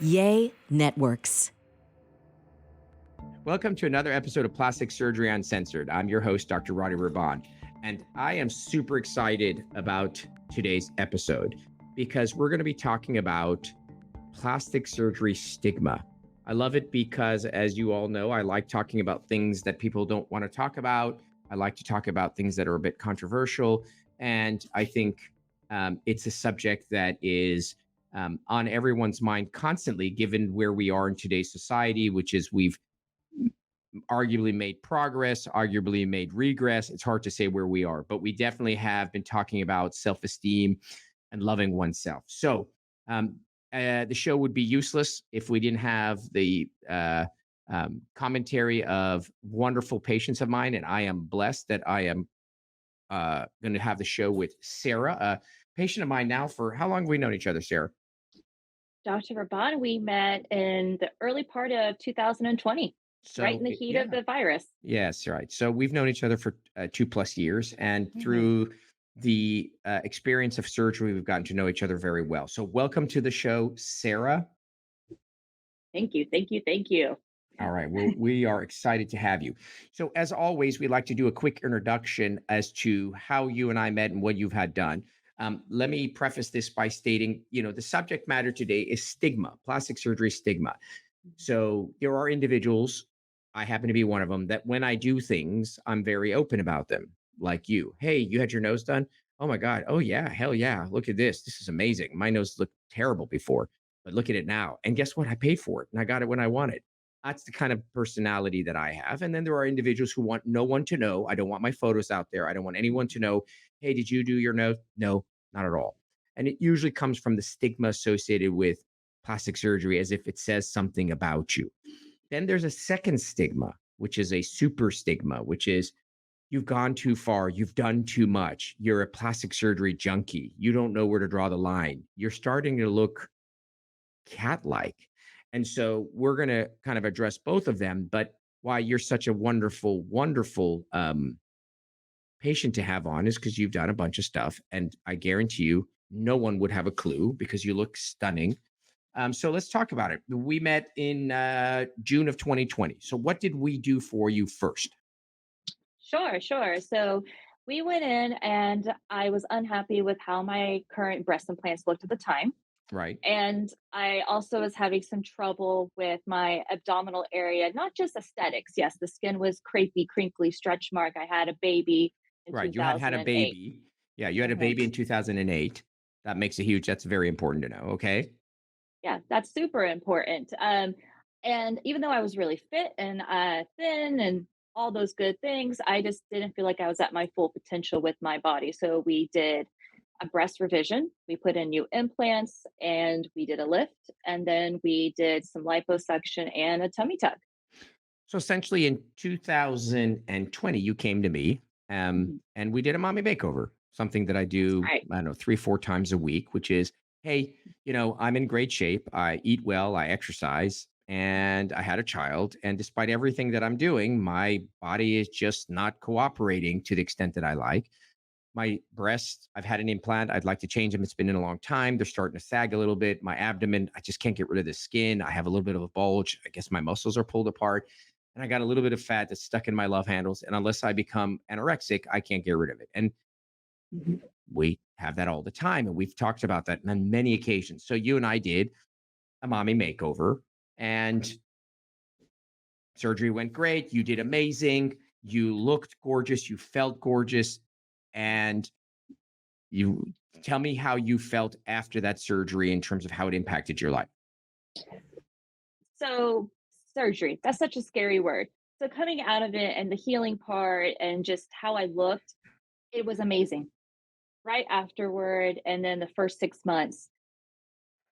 Yay Networks. Welcome to another episode of Plastic Surgery Uncensored. I'm your host, Dr. Rady Rahban, and I am super excited about today's episode because we're going to be talking about plastic surgery stigma. I love it because, as you all know, I like talking about things that people don't want to talk about. I like to talk about things that are a bit controversial, and I think it's a subject that is on everyone's mind constantly, given where we are in today's society, which is we've arguably made progress, arguably made regress. It's hard to say where we are, but we definitely have been talking about self-esteem and loving oneself. So um, the show would be useless if we didn't have the commentary of wonderful patients of mine, and I am blessed that I am going to have the show with Sarah, a patient of mine now. For how long have we known each other, Sarah? Dr. Rahban, we met in the early part of 2020, right in So the heat yeah. of the virus. Yes, right. So we've known each other for 2+ years, and Mhm. through the experience of surgery, we've gotten to know each other very well. So welcome to the show, Sarah. Thank you, thank you, thank you. All right. Well, we are excited to have you. So, as always, we like to do a quick introduction as to how you and I met and what you've had done. Let me preface this by stating, the subject matter today is stigma, plastic surgery stigma. So there are individuals, I happen to be one of them, that when I do things, I'm very open about them. Like you. Hey, you had your nose done? Oh my God. Oh yeah. Hell yeah. Look at this. This is amazing. My nose looked terrible before, but look at it now. And guess what? I paid for it and I got it when I wanted. That's the kind of personality that I have. And then there are individuals who want no one to know. I don't want my photos out there. I don't want anyone to know, hey, did you do your nose? No, not at all. And it usually comes from the stigma associated with plastic surgery, as if it says something about you. Then there's a second stigma, which is a super stigma, which is you've gone too far, you've done too much, you're a plastic surgery junkie, you don't know where to draw the line, you're starting to look cat like. And so we're going to kind of address both of them. But why you're such a wonderful, wonderful patient to have on is because you've done a bunch of stuff. And I guarantee you, no one would have a clue because you look stunning. So let's talk about it. We met in June of 2020. So what did we do for you first? Sure, sure. So we went in and I was unhappy with how my current breast implants looked at the time. Right. And I also was having some trouble with my abdominal area, not just aesthetics. Yes, the skin was crepey, crinkly, stretch mark. I had a baby in Right. You had had a 2008. baby. Yeah. You had a Mhm. baby in 2008. That makes a huge, that's very important to know. Okay. Yeah, that's super important. And even though I was really fit and thin and all those good things, I just didn't feel like I was at my full potential with my body. So we did a breast revision. We put in new implants and we did a lift. And then we did some liposuction and a tummy tuck. So essentially in 2020, you came to me Mhm. and we did a mommy makeover, something that I do, Right. I don't know, 3, 4 times a week, which is, hey, I'm in great shape. I eat well, I exercise, and I had a child. And despite everything that I'm doing, my body is just not cooperating to the extent that I like. My breasts, I've had an implant. I'd like to change them. It's been in a long time. They're starting to sag a little bit. My abdomen, I just can't get rid of the skin. I have a little bit of a bulge. I guess my muscles are pulled apart. And I got a little bit of fat that's stuck in my love handles. And unless I become anorexic, I can't get rid of it. And Mhm. we have that all the time. And we've talked about that on many occasions. So you and I did a mommy makeover, and surgery went great. You did amazing. You looked gorgeous. You felt gorgeous. And you tell me how you felt after that surgery in terms of how it impacted your life. So, surgery, that's such a scary word. So, coming out of it and the healing part and just how I looked, it was amazing. Right afterward, and then the first 6 months,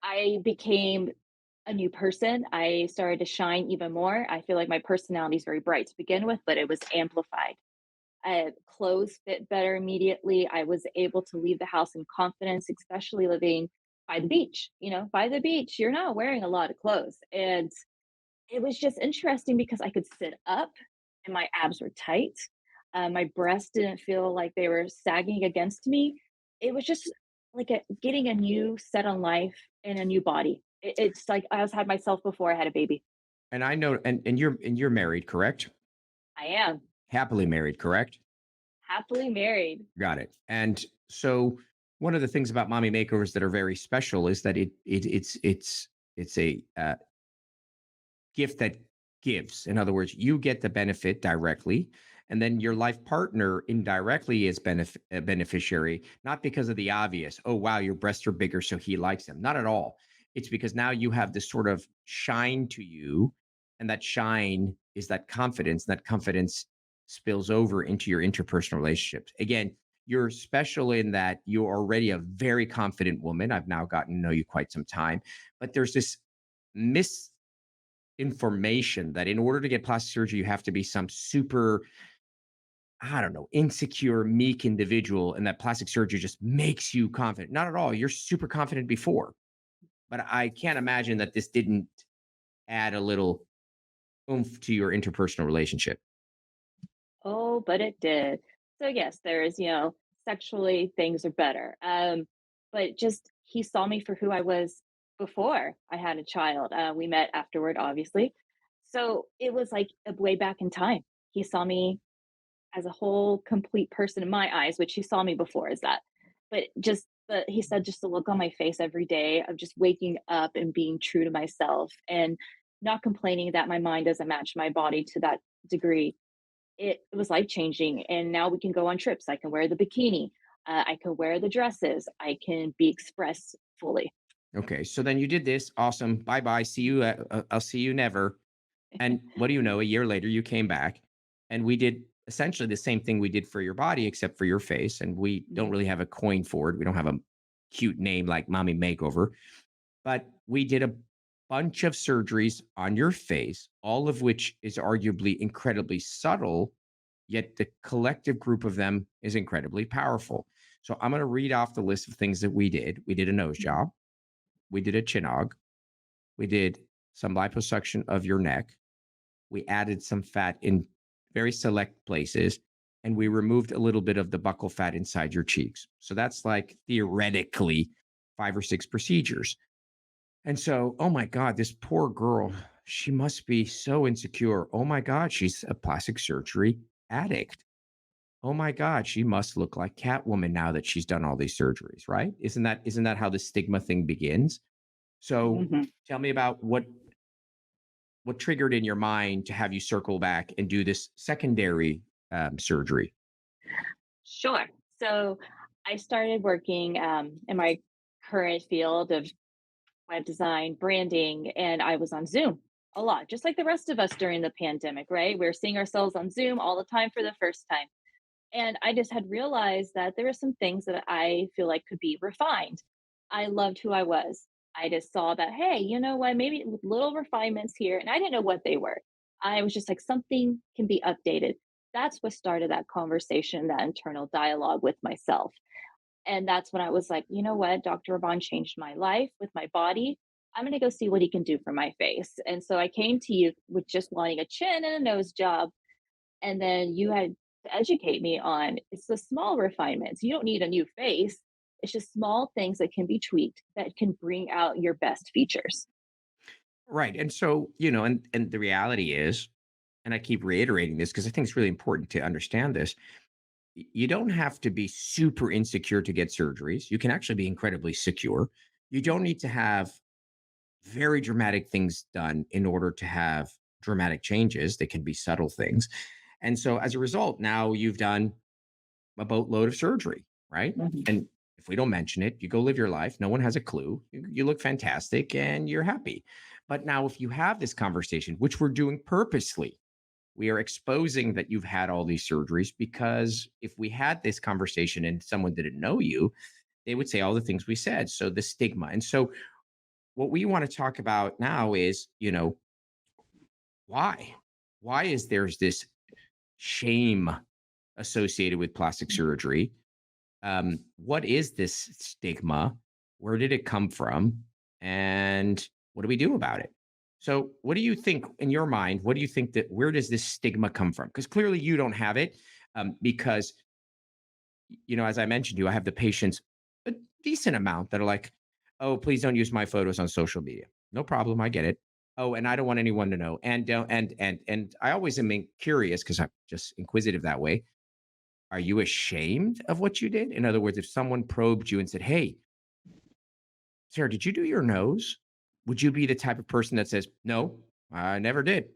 I became a new person. I started to shine even more. I feel like my personality is very bright to begin with, but it was amplified. Clothes fit better immediately. I was able to leave the house in confidence, especially living by the beach. By the beach, you're not wearing a lot of clothes. And it was just interesting because I could sit up and my abs were tight. My breasts didn't feel like they were sagging against me. It was just like getting a new set on life in a new body. It's like I was had myself before I had a baby. And I know, and you're married, correct? I am Happily married, correct? happily married. Got it. And so one of the things about mommy makeovers that are very special is that it's a gift that gives. In other words, you get the benefit directly, and then your life partner indirectly is a beneficiary, not because of the obvious. Oh, wow, your breasts are bigger, so he likes them. Not at all. It's because now you have this sort of shine to you, and that shine is that confidence. And that confidence spills over into your interpersonal relationships. Again, you're special in that you're already a very confident woman. I've now gotten to know you quite some time, but there's this information that in order to get plastic surgery, you have to be some super, I don't know, insecure, meek individual, and that plastic surgery just makes you confident. Not at all. You're super confident before, but I can't imagine that this didn't add a little oomph to your interpersonal relationship. Oh, but it did. So yes, there is, sexually things are better. But just he saw me for who I was before I had a child. We met afterward, obviously. So it was like a way back in time. He saw me as a whole complete person in my eyes, which he saw me before as that. But just he said just the look on my face every day of just waking up and being true to myself and not complaining that my mind doesn't match my body to that degree. It was life changing, and now we can go on trips. I can wear the bikini, I can wear the dresses, I can be expressed fully. Okay, so then you did this. Awesome. Bye bye. See you. I'll see you never. And what do you know? A year later, you came back, and we did essentially the same thing we did for your body, except for your face. And we don't Mhm. really have a coin for it. We don't have a cute name like Mommy Makeover, but we did a bunch of surgeries on your face, all of which is arguably incredibly subtle, yet the collective group of them is incredibly powerful. So I'm going to read off the list of things that we did. We did a nose job, we did a chinog, we did some liposuction of your neck, we added some fat in very select places, and we removed a little bit of the buccal fat inside your cheeks. So that's like theoretically 5 or 6 procedures. And so, oh my God, this poor girl, she must be so insecure. Oh my God, she's a plastic surgery addict. Oh my God, she must look like Catwoman now that she's done all these surgeries, right? Isn't that how the stigma thing begins? So Mhm. tell me about what triggered in your mind to have you circle back and do this secondary surgery. Sure. So I started working in my current field of web design, branding, and I was on Zoom a lot, just like the rest of us during the pandemic, right? We're seeing ourselves on Zoom all the time for the first time. And I just had realized that there were some things that I feel like could be refined. I loved who I was. I just saw that, hey, you know what? Maybe with little refinements here, and I didn't know what they were. I was just like, something can be updated. That's what started that conversation, that internal dialogue with myself. And that's when I was like, you know what? Dr. Raban changed my life with my body. I'm going to go see what he can do for my face. And so I came to you with just wanting a chin and a nose job, and then you had to educate me on it's the small refinements. You don't need a new face. It's just small things that can be tweaked that can bring out your best features. Right. And so, and the reality is, and I keep reiterating this because I think it's really important to understand this. You don't have to be super insecure to get surgeries. You can actually be incredibly secure. You don't need to have very dramatic things done in order to have dramatic changes. They can be subtle things. And so as a result, now you've done a boatload of surgery, right? Mhm. And if we don't mention it, you go live your life. No one has a clue. You look fantastic and you're happy. But now, if you have this conversation, which we're doing purposely, we are exposing that you've had all these surgeries because if we had this conversation and someone didn't know you, they would say all the things we said. So the stigma. And so what we want to talk about now is, why? Why is there's this shame associated with plastic surgery? What is this stigma? Where did it come from? And what do we do about it? So, what do you think in your mind? What do you think that where does this stigma come from? Because clearly you don't have it, because as I mentioned to you, I have the patients a decent amount that are like, Oh, please don't use my photos on social media. No problem. I get it. Oh, and I don't want anyone to know. And don't and I always am curious because I'm just inquisitive that way. Are you ashamed of what you did? In other words, if someone probed you and said, "Hey, Sarah, did you do your nose?" Would you be the type of person that says, "No, I never did"?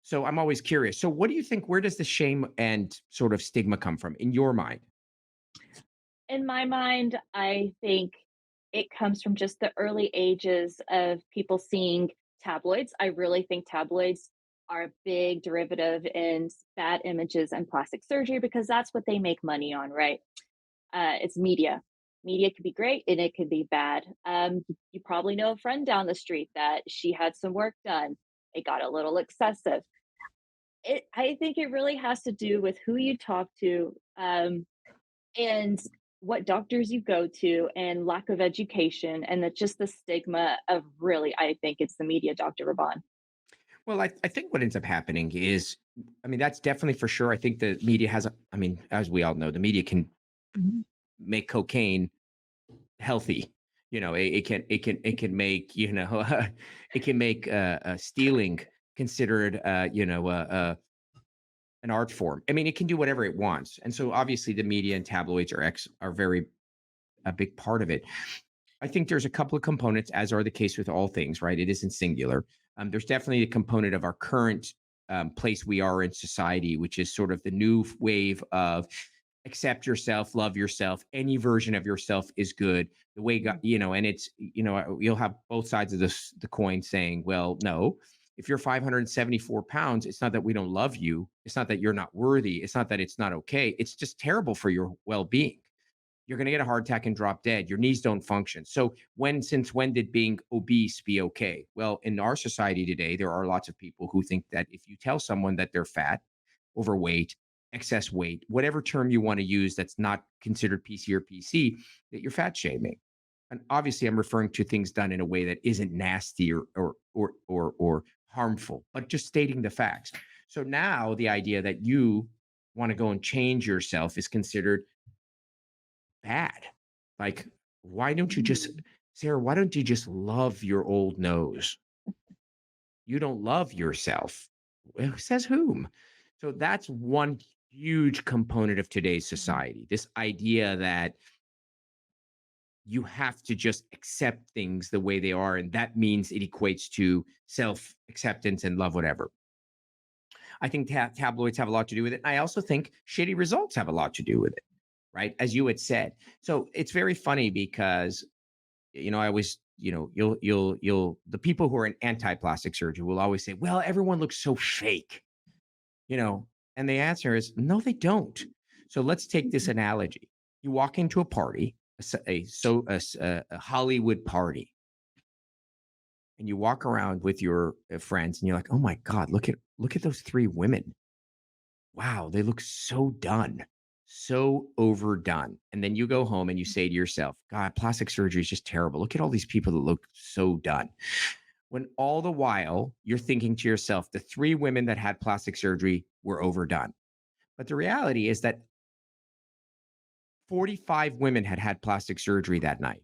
So I'm always curious. So what do you think? Where does the shame and sort of stigma come from in your mind? In my mind, I think it comes from just the early ages of people seeing tabloids. I really think tabloids are a big derivative in bad images and plastic surgery because that's what they make money on, right? It's media. Media could be great and it could be bad. You probably know a friend down the street that she had some work done. It got a little excessive. I think it really has to do with who you talk to, and what doctors you go to, and lack of education, and that just the stigma of really, I think it's the media, Dr. Raban. Well, I think what ends up happening is, I mean, that's definitely for sure. I think the media has, I mean, as we all know, the media can Mhm. make cocaine healthy. It can make, it can make stealing considered, an art form. I mean, it can do whatever it wants. And so obviously the media and tabloids are very a big part of it. I think there's a couple of components, as are the case with all things, right? It isn't singular. There's definitely a component of our current place we are in society, which is sort of the new wave of accept yourself, love yourself. Any version of yourself is good. The way God, and it's, you'll have both sides of the coin saying, well, no, if you're 574 pounds, it's not that we don't love you. It's not that you're not worthy. It's not that it's not okay. It's just terrible for your well being. You're going to get a heart attack and drop dead. Your knees don't function. So since when did being obese be okay? Well, in our society today, there are lots of people who think that if you tell someone that they're fat, overweight, excess weight, whatever term you want to use that's not considered PC or PC, that you're fat shaming. And obviously I'm referring to things done in a way that isn't nasty or harmful, but just stating the facts. So now the idea that you want to go and change yourself is considered bad. Like, why don't you just, Mm. Sarah, why don't you just love your old nose? You don't love yourself. Well, says whom? So that's one huge component of today's Mhm. society. This idea that you have to just accept things the way they are. And that means it equates to self acceptance and love, whatever. I think tabloids have a lot to do with it. I also think shitty results have a lot to do with it, right? As you had said. So it's very funny because I always, the people who are in anti-plastic surgery will always say, well, everyone looks so fake, you know, and the answer is no, they don't. So let's take this analogy. You walk into a party, a Hollywood party, and you walk around with your friends and you're like, oh my God, look at those three women. Wow, they look so done, so overdone. And then you go home and you say to yourself, God, plastic surgery is just terrible. Look at all these people that look so done. When all the while you're thinking to yourself, the three women that had plastic surgery were overdone. But the reality is that 45 women had had plastic surgery that night.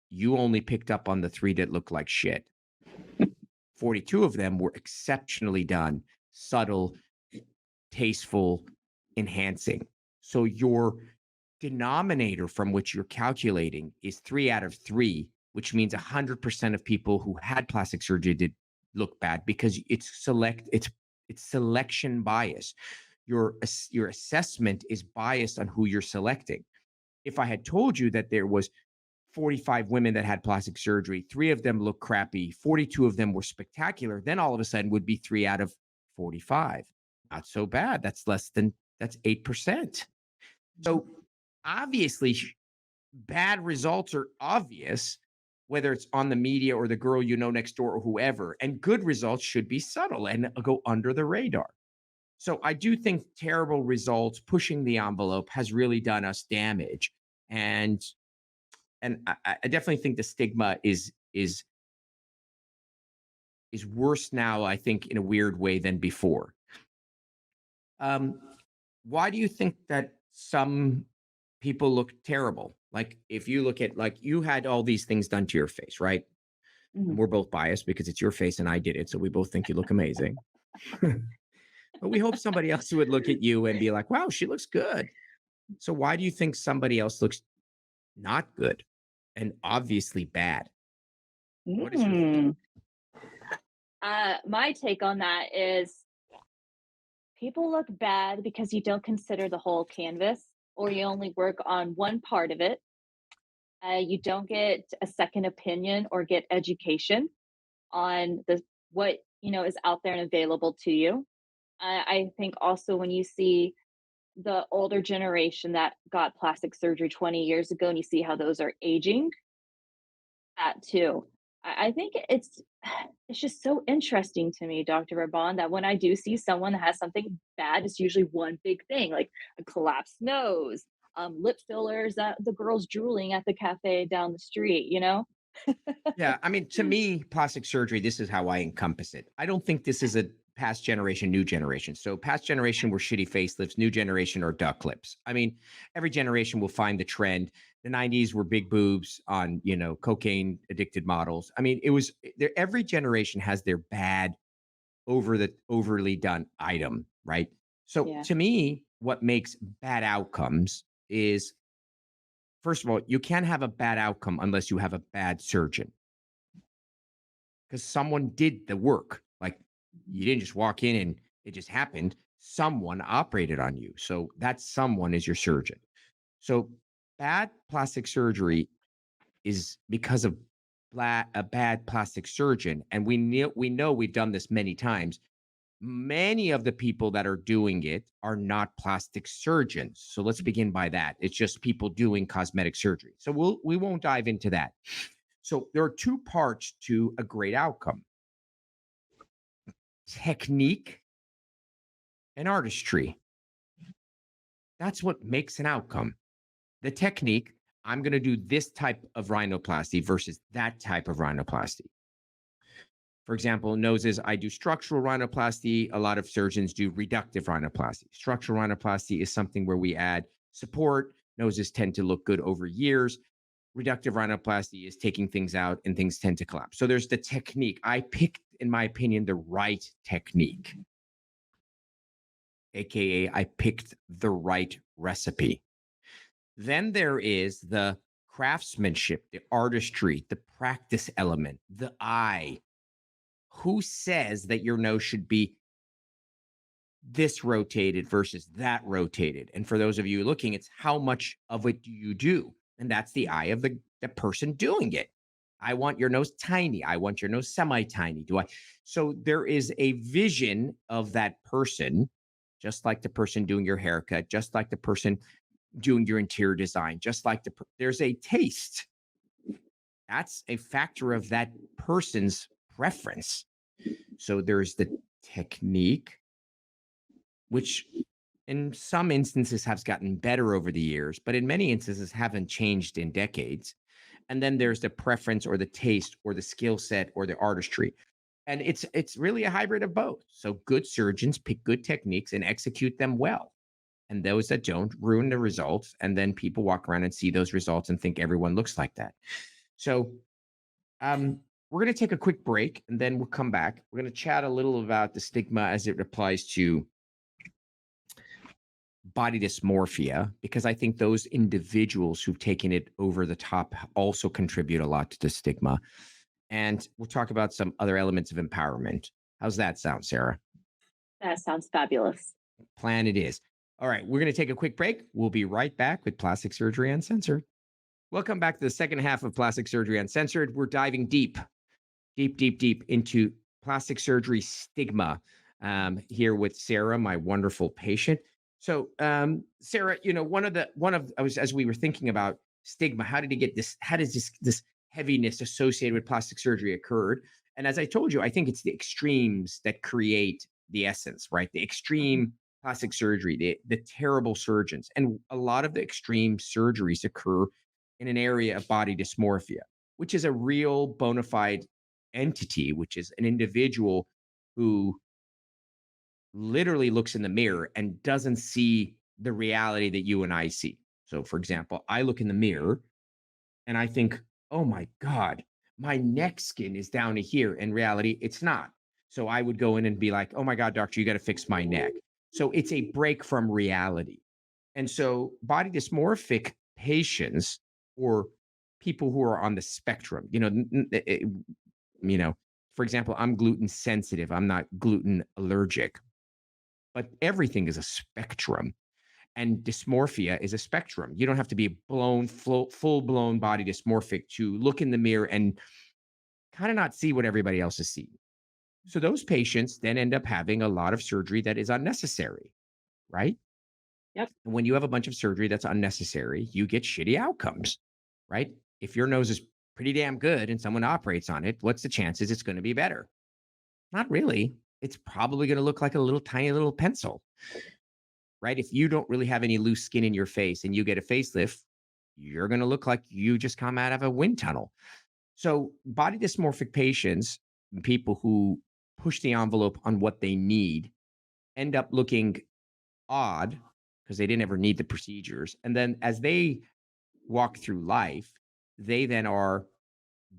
You only picked up on the three that looked like shit. 42 of them were exceptionally done, subtle, tasteful, enhancing. So your denominator from which you're calculating is 3 out of 3, which means 100% of people who had plastic surgery did look bad because it's selection bias. Your assessment is biased on who you're selecting. If I had told you that there was 45 women that had plastic surgery, 3 of them looked crappy, 42 of them were spectacular, then all of a sudden would be 3 out of 45. Not so bad. That's 8%. So obviously, bad results are obvious, whether it's on the media or the girl you know next door or whoever. And good results should be subtle and go under the radar. So I do think terrible results, pushing the envelope, has really done us damage. And I definitely think the stigma is worse now, I think, in a weird way than before. Um, why do you think that some people look terrible. Like if you look at like you had all these things done to your face, right? And Mhm. we're both biased because it's your face and I did it. So we both think you look amazing. But we hope somebody else would look at you and be like, wow, she looks good. So why do you think somebody else looks not good and obviously bad? What is your thought? Mm. My take on that is people look bad because you don't consider the whole canvas or you only work on one part of it. You don't get a second opinion or get education on the what is out there and available to you. I think also when you see the older generation that got plastic surgery 20 years ago and you see how those are aging, that too. I think it's just so interesting to me, Dr. Raban, that when I do see someone that has something bad, it's usually one big thing, like a collapsed nose, lip fillers that the girl's drooling at the cafe down the street. Yeah, I mean, to me, plastic surgery, this is how I encompass it. I don't think this is a past generation, new generation. So, past generation were shitty facelifts, new generation are duck lips. I mean, every generation will find the trend. The 90s were big boobs on, cocaine addicted models. I mean, it was there, every generation has their bad, overly done item, right? So, Yeah. to me, what makes bad outcomes is first of all, you can't have a bad outcome unless you have a bad surgeon because someone did the work. Like you didn't just walk in and it just happened. Someone operated on you. So that someone is your surgeon. So bad plastic surgery is because of a bad plastic surgeon. And we know we've done this many times. Many of the people that are doing it are not plastic surgeons. So let's begin by that. It's just people doing cosmetic surgery. So we won't dive into that. So there are two parts to a great outcome: technique and artistry. That's what makes an outcome. The technique, I'm going to do this type of rhinoplasty versus that type of rhinoplasty. For example, noses, I do structural rhinoplasty. A lot of surgeons do reductive rhinoplasty. Structural rhinoplasty is something where we add support. Noses tend to look good over years. Reductive rhinoplasty is taking things out and things tend to collapse. So there's the technique. I picked, in my opinion, the right technique, AKA, I picked the right recipe. Then there is the craftsmanship, the artistry, the practice element, the eye. Who says that your nose should be this rotated versus that rotated? And for those of you looking, it's how much of it do you do? And that's the eye of the person doing it. I want your nose tiny. I want your nose semi tiny. Do I? So there is a vision of that person, just like the person doing your haircut, just like the person doing your interior design, just like there's a taste. That's a factor of that person's preference. So there's the technique, which in some instances has gotten better over the years, but in many instances haven't changed in decades. And then there's the preference or the taste or the skill set or the artistry. And it's really a hybrid of both. So good surgeons pick good techniques and execute them well. And those that don't ruin the results. And then people walk around and see those results and think everyone looks like that. So we're going to take a quick break and then we'll come back. We're going to chat a little about the stigma as it applies to body dysmorphia, because I think those individuals who've taken it over the top also contribute a lot to the stigma. And we'll talk about some other elements of empowerment. How's that sound, Sarah? That sounds fabulous. Plan it is. All right, we're going to take a quick break. We'll be right back with Plastic Surgery Uncensored. Welcome back to the second half of Plastic Surgery Uncensored. We're diving deep into plastic surgery stigma here with Sarah, my wonderful patient. So, Sarah, as we were thinking about stigma, how did it get this? How does this heaviness associated with plastic surgery occurred? And as I told you, I think it's the extremes that create the essence, right? The Mhm. extreme plastic surgery, the terrible surgeons, and a lot of the extreme surgeries occur in an area of body dysmorphia, which is a real bona fide entity, which is an individual who literally looks in the mirror and doesn't see the reality that you and I see. So, for example, I look in the mirror and I think, oh my God, my neck skin is down to here. In reality, it's not. So I would go in and be like, oh my God, doctor, you got to fix my neck. So it's a break from reality. And so body dysmorphic patients or people who are on the spectrum, you know, for example, I'm gluten sensitive. I'm not gluten allergic, but everything is a spectrum. And dysmorphia is a spectrum. You don't have to be full blown body dysmorphic to look in the mirror and kind of not see what everybody else is seeing. So those patients then end up having a lot of surgery that is unnecessary, right? Yep. And when you have a bunch of surgery that's unnecessary, you get shitty outcomes, right? If your nose is pretty damn good and someone operates on it, what's the chances it's going to be better? Not really. It's probably going to look like a little tiny little pencil, right? If you don't really have any loose skin in your face and you get a facelift, you're going to look like you just come out of a wind tunnel. So, body dysmorphic patients, people who push the envelope on what they need, end up looking odd because they didn't ever need the procedures. And then as they walk through life, they then are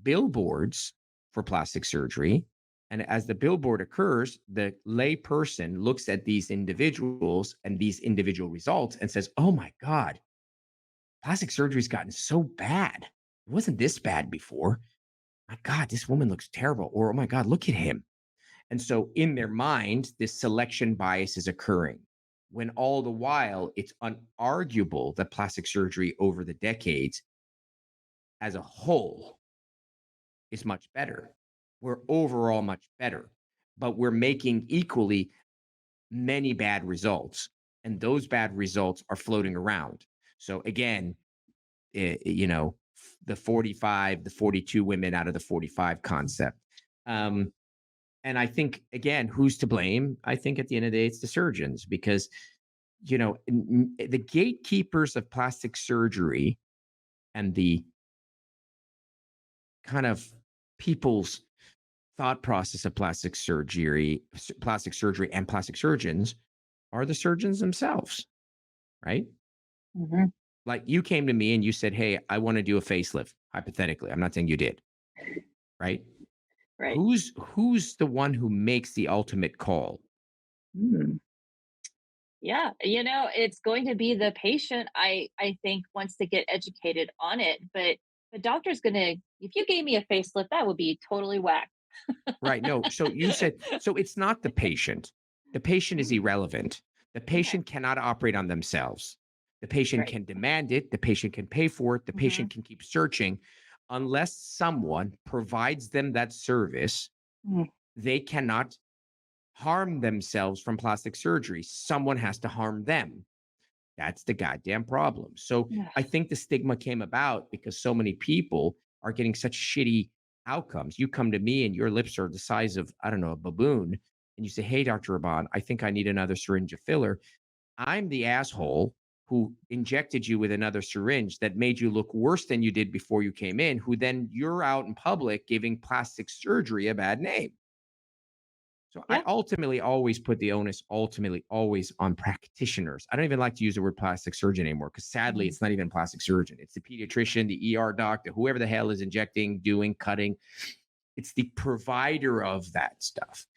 billboards for plastic surgery. And as the billboard occurs, the lay person looks at these individuals and these individual results and says, oh my God, plastic surgery's gotten so bad. It wasn't this bad before. My God, this woman looks terrible. Or, oh my God, look at him. And so in their mind, this selection bias is occurring when all the while it's unarguable that plastic surgery over the decades as a whole is much better. We're overall much better, but we're making equally many bad results. And those bad results are floating around. So again, the 45, the 42 women out of the 45 concept. And I think, again, who's to blame? I think at the end of the day, it's the surgeons because, the gatekeepers of plastic surgery and the kind of people's thought process of plastic surgery and plastic surgeons are the surgeons themselves, right? Hmm. Like you came to me and you said, hey, I want to do a facelift, hypothetically. I'm not saying you did, right? Right. Who's the one who makes the ultimate call? Mm. Yeah, it's going to be the patient. I think wants to get educated on it, but the doctor's gonna. If you gave me a facelift, that would be totally whack. Right. No. So you said, so it's not the patient. The patient is Mm. irrelevant. The Okay. patient cannot operate on themselves. The patient Right. can demand it. The patient can pay for it. The Hmm. patient can keep searching. Unless someone provides them that service, Mm. they cannot harm themselves from plastic surgery. Someone has to harm them. That's the goddamn problem. So Yeah. I think the stigma came about because so many people are getting such shitty outcomes. You come to me and your lips are the size of, I don't know, a baboon. And you say, hey, Dr. Rahban, I think I need another syringe of filler. I'm the asshole who injected you with another syringe that made you look worse than you did before you came in, who then you're out in public giving plastic surgery a bad name. So I Yeah. ultimately always put the onus ultimately always on practitioners. I don't even like to use the word plastic surgeon anymore because sadly Mhm. it's not even plastic surgeon. It's the pediatrician, the ER doctor, whoever the hell is injecting, doing, cutting. It's the provider of that stuff.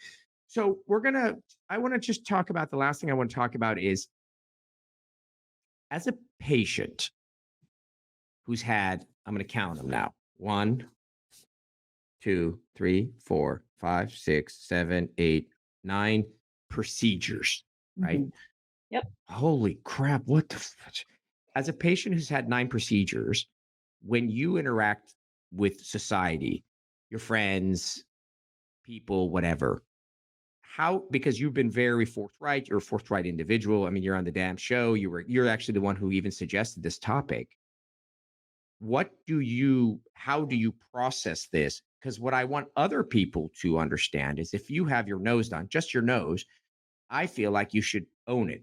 So I want to just talk about the last thing I want to talk about is as a patient who's had, I'm going to count them now. 1, 2, 3, 4, 5, 6, 7, 8, 9 procedures, right? Mhm. Yep. Holy crap. What the as a patient who's had 9 procedures, when you interact with society, your friends, people, whatever, how because you've been very forthright, you're a forthright individual. I mean, you're on the damn show. You're actually the one who even suggested this topic. How do you process this? Because what I want other people to understand is if you have your nose done, just your nose, I feel like you should own it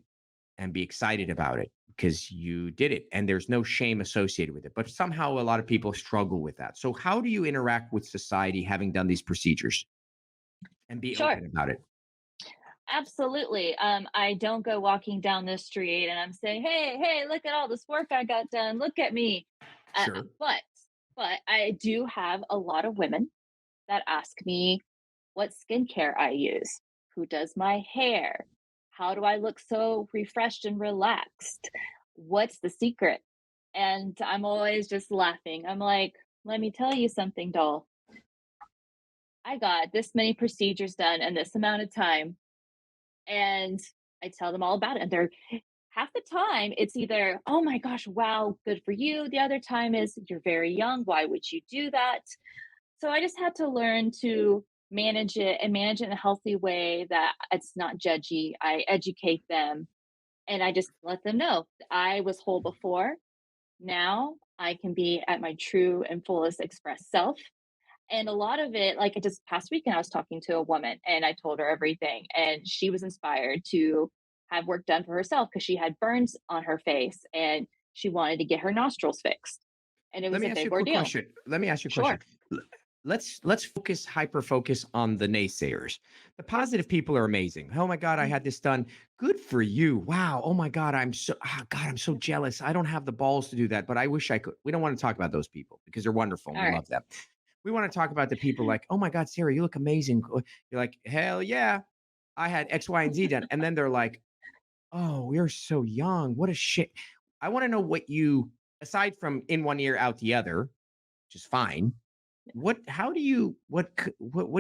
and be excited about it because you did it and there's no shame associated with it. But somehow a lot of people struggle with that. So, how do you interact with society having done these procedures and be Sure. open about it? Absolutely. I don't go walking down the street and I'm saying, "Hey, hey, look at all this work I got done. Look at me." Uh, Sure. but but I do have a lot of women that ask me what skincare I use, who does my hair, how do I look so refreshed and relaxed? What's the secret? And I'm always just laughing. I'm like, "Let me tell you something, doll. I got this many procedures done in this amount of time." And I tell them all about it. And they're half the time it's either, "Oh my gosh, wow, good for you." The other time is, "You're very young. Why would you do that?" So I just had to learn to manage it and manage it in a healthy way that it's not judgy. I educate them and I just let them know I was whole before. Now I can be at my true and fullest express self. And a lot of it, like just past weekend, I was talking to a woman and I told her everything. And she was inspired to have work done for herself because she had burns on her face and she wanted to get her nostrils fixed. And it Let was me a ask you big a quick ordeal. question. Let me ask you a question. Sure. L- let's focus hyper focus on the naysayers. The Sure. positive people are amazing. Oh my god, I Mm. had this done. Good for you. Wow. Oh my god, I'm so jealous. I don't have the balls to do that, but I wish I could. We don't want to talk about those people because they're wonderful and All we right. love them. We want to talk about the people like, "Oh my god, Sarah, you look amazing." You're like, "Hell yeah. I had X, Y, and Z done." And then they're like, "Oh, you're so young. What a shit." I want to know what you, aside from in one ear out the other, which is fine. How do you, what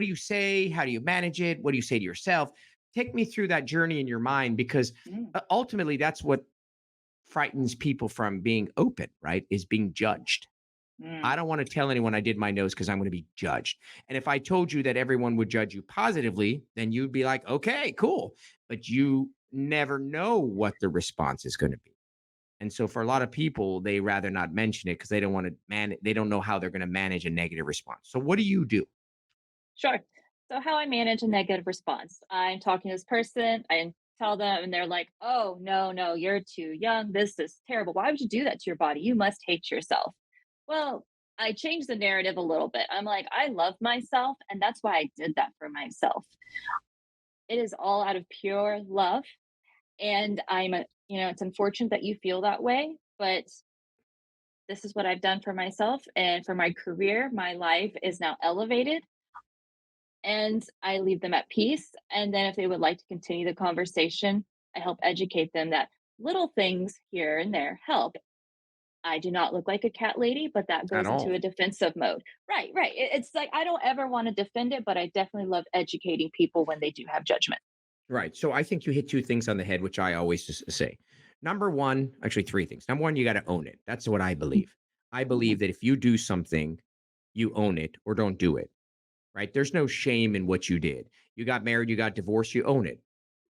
do you say? How do you manage it? What do you say to yourself? Take me through that journey in your mind because Mm, ultimately that's what frightens people from being open, right? Is being judged. I mm. don't want to tell anyone I did my nose because I'm going to be judged. And if I told you that everyone would judge you positively, then you'd be like, okay, cool. But you never know what the response is going to be. And so for a lot of people, they rather not mention it because they don't want to they don't know how they're going to manage a negative response. So what do you do? Sure. So, how I manage a negative response, I'm talking to this person, I tell them, and they're like, "Oh, no, no, you're too young. This is terrible. Why would you do that to your body? You must hate yourself." Well, I changed the narrative a little bit. I'm like, I love myself, and that's why I did that for myself. It is all out of pure love. And it's unfortunate that you feel that way, but this is what I've done for myself and for my career. My life is now elevated and I leave them at peace. And then if they would like to continue the conversation, I help educate them that little things here and there help. I do not look like a cat lady, but that At goes into all. a defensive mode. Right, right. It's like I don't ever want to defend it, but I definitely love educating people when they do have judgment. Right. So I think you hit two things on the head, which I always just say. Number one, actually three things. Number one, you got to own it. That's what I believe. I Mhm. believe that if you do something, you own it or don't do it. Right? There's no shame in what you did. You got married, you got divorced, you own it.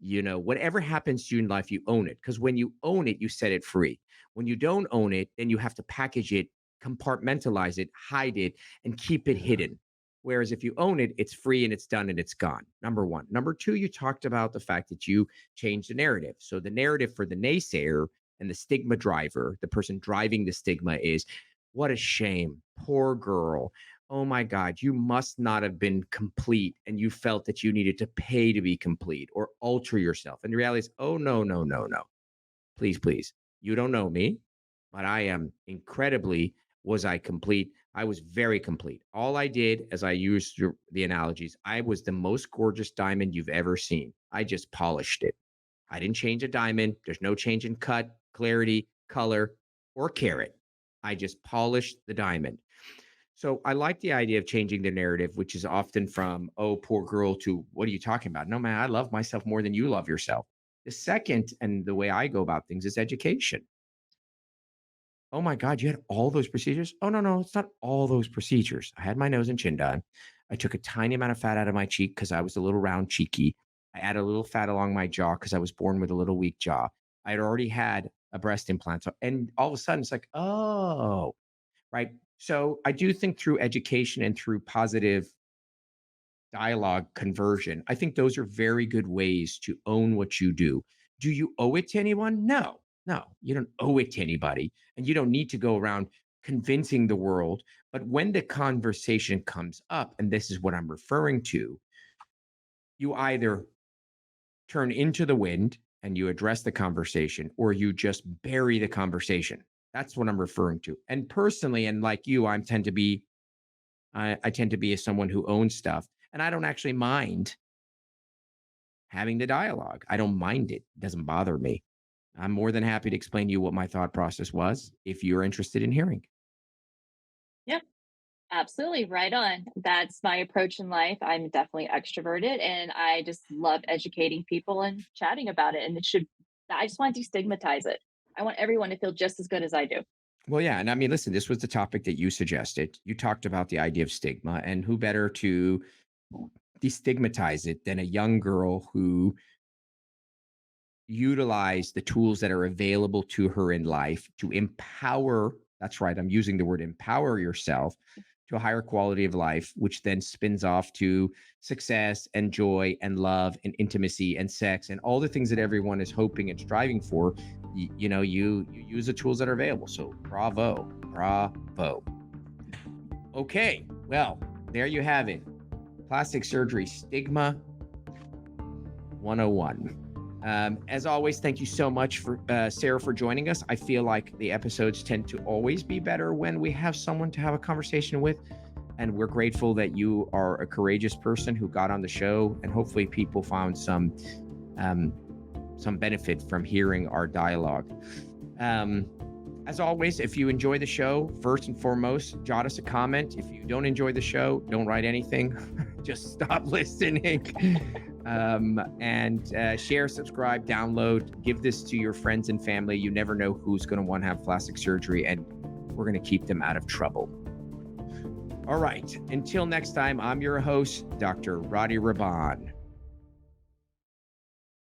You know, whatever happens to you in life, you own it. Because when you own it, you set it free. When you don't own it, then you have to package it, compartmentalize it, hide it, and keep it hidden. Whereas if you own it, it's free and it's done and it's gone. Number one. Number two, you talked about the fact that you changed the narrative. So the narrative for the naysayer and the stigma driver, the person driving the stigma is, what a shame. Poor girl. Oh my God, you must not have been complete and you felt that you needed to pay to be complete or alter yourself. And the reality is, oh, no, no, no, no. Please, please. You don't know me, but I am incredibly, was I complete? I was very complete. All I did, as I used the analogies, I was the most gorgeous diamond you've ever seen. I just polished it. I didn't change a diamond. There's no change in cut, clarity, color, or carat. I just polished the diamond. So I like the idea of changing the narrative, which is often from, oh, poor girl to what are you talking about? No, man, I love myself more than you love yourself. The second, and the way I go about things is education. Oh my God, you had all those procedures? Oh, no, no, it's not all those procedures. I had my nose and chin done. I took a tiny amount of fat out of my cheek because I was a little round cheeky. I added a little fat along my jaw because I was born with a little weak jaw. I had already had a breast implant. And all of a sudden, it's like, oh, right? So I do think through education and through positive dialogue conversion, I think those are very good ways to own what you do. Do you owe it to anyone? No, no, you don't owe it to anybody. And you don't need to go around convincing the world. But when the conversation comes up, and this is what I'm referring to, you either turn into the wind and you address the conversation, or you just bury the conversation. That's what I'm referring to. And personally, and like you, I tend to be someone who owns stuff, and I don't actually mind having the dialogue. I don't mind it. It doesn't bother me. I'm more than happy to explain to you what my thought process was if you're interested in hearing. Yeah, absolutely. Right on. That's my approach in life. I'm definitely extroverted and I just love educating people and chatting about it. And I just want to destigmatize it. I want everyone to feel just as good as I do. Well, yeah. And I mean, listen, this was the topic that you suggested. You talked about the idea of stigma, and who better to destigmatize it than a young girl who utilize the tools that are available to her in life to empower. That's right, I'm using the word empower yourself to a higher quality of life, which then spins off to success and joy and love and intimacy and sex and all the things that everyone is hoping and striving for. You use the tools that are available. So bravo. Okay, well, there you have it. Plastic surgery stigma 101. As always, thank you so much for Sarah for joining us. I feel like the episodes tend to always be better when we have someone to have a conversation with, and we're grateful that you are a courageous person who got on the show, and hopefully people found some benefit from hearing our dialogue. As always, if you enjoy the show, first and foremost, jot us a comment. If you don't enjoy the show, don't write anything. Just stop listening. And share, subscribe, download, give this to your friends and family. You never know who's going to want to have plastic surgery, and we're going to keep them out of trouble. All right. Until next time, I'm your host, Dr. Rady Rahban.